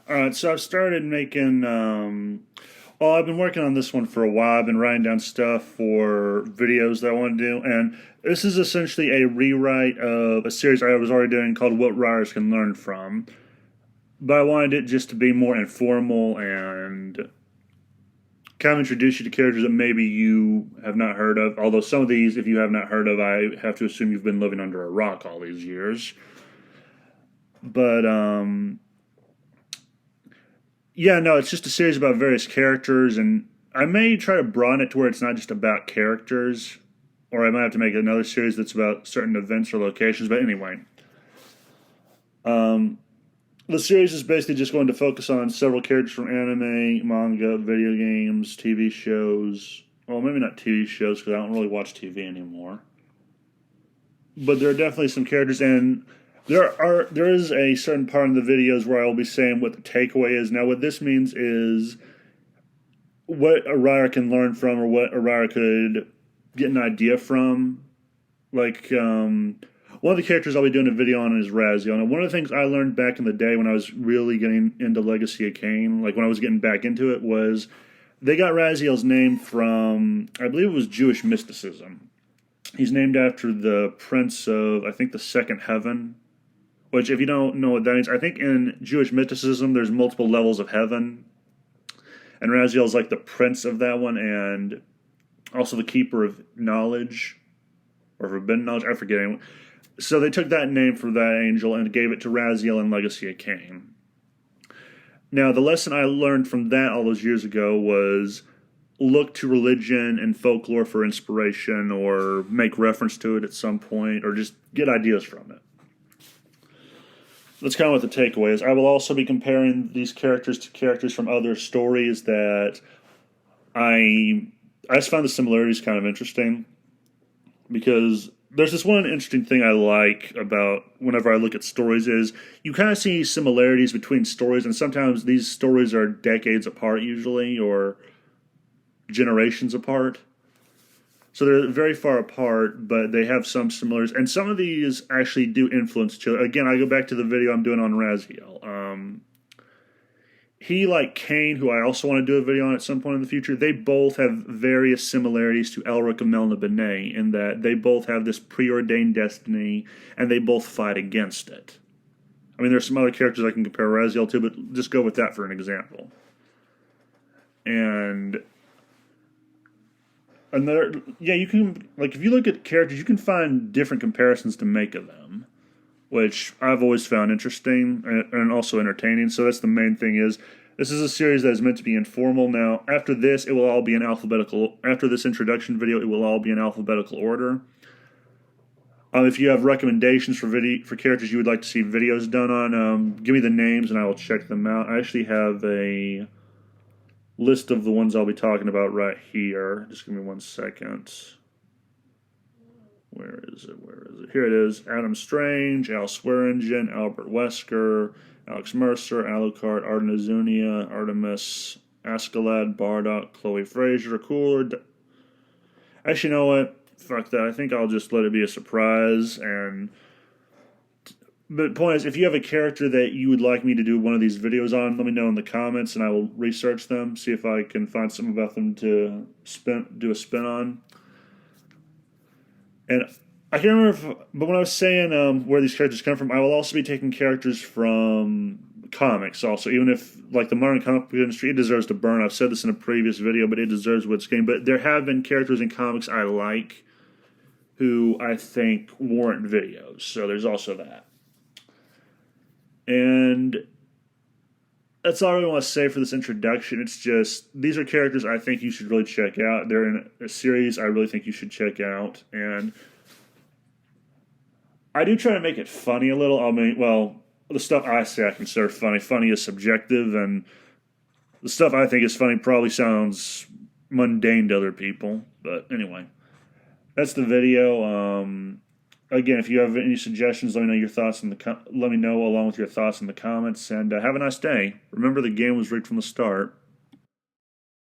Alright, so I've started making, well, I've been working on this one for a while. I've been writing down stuff for videos that I want to do, and this is essentially a rewrite of a series I was already doing called What Writers Can Learn From. But I wanted it just to be more informal and kind of introduce you to characters that maybe you have not heard of. Although some of these, if you have not heard of, I have to assume you've been living under a rock all these years. But, yeah, no, it's just a series about various characters, and I may try to broaden it to where it's not just about characters, or I might have to make another series that's about certain events or locations. But anyway, um, the series is basically just going to focus on several characters from anime, manga, video games, TV shows. Well, maybe not TV shows because I don't really watch TV anymore. But there are definitely some characters, and there is a certain part in the videos where I will be saying what the takeaway is. Now, what this means is what a writer can learn from, or what a writer could get an idea from. Like, one of the characters I'll be doing a video on is Raziel. And one of the things I learned back in the day when I was really getting into Legacy of Kain, like when I was getting back into it, was they got Raziel's name from, I believe it was Jewish mysticism. He's named after the prince of, I think, the second heaven. Which, if you don't know what that means, I think in Jewish mysticism there's multiple levels of heaven, and Raziel is like the prince of that one, and also the keeper of knowledge or forbidden knowledge. I forget. Anyway. So they took that name for that angel and gave it to Raziel in Legacy of Kain. Now, the lesson I learned from that all those years ago was look to religion and folklore for inspiration, or make reference to it at some point, or just get ideas from it. That's kind of what the takeaway is. I will also be comparing these characters to characters from other stories that I just found the similarities kind of interesting, because there's this one interesting thing I like about whenever I look at stories is you kind of see similarities between stories, and sometimes these stories are decades apart usually, or generations apart. So they're very far apart, but they have some similarities, and some of these actually do influence each other. Again, I go back to the video I'm doing on Raziel. He, like Kain, who I also want to do a video on at some point in the future, they both have various similarities to Elric of Melna Benet in that they both have this preordained destiny, and they both fight against it. I mean, there's some other characters I can compare Raziel to, but just go with that for an example. And another, yeah, you can, like, if you look at characters, you can find different comparisons to make of them, which I've always found interesting and also entertaining. So that's the main thing. Is this is a series that is meant to be informal. Now, after this, it will all be in alphabetical. After this introduction video, it will all be in alphabetical order. If you have recommendations for characters you would like to see videos done on, give me the names and I will check them out. I actually have a list of the ones I'll be talking about right here. Just give me 1 second. Where is it? Here it is. Adam Strange, Al Swearingen, Albert Wesker, Alex Mercer, Alucard, Arden Azunia, Artemis Askeladd, Bardock, Chloe Fraser, Cooler. Actually, you know what? Fuck that. I think I'll just let it be a surprise. But the point is, if you have a character that you would like me to do one of these videos on, let me know in the comments, and I will research them, see if I can find something about them to do a spin on. And I can't remember, but when I was saying where these characters come from, I will also be taking characters from comics also. Even if, like, the modern comic book industry, it deserves to burn. I've said this in a previous video, but it deserves what it's getting. But there have been characters in comics I like who I think warrant videos. So there's also that. And that's all I really want to say for this introduction. It's just, these are characters I think you should really check out. They're in a series I really think you should check out. And I do try to make it funny a little. I mean, well, the stuff I say I consider funny. Funny is subjective, and the stuff I think is funny probably sounds mundane to other people. But anyway, that's the video. Again, if you have any suggestions, let me know your thoughts let me know along with your thoughts in the comments, and have a nice day. Remember, the game was rigged from the start.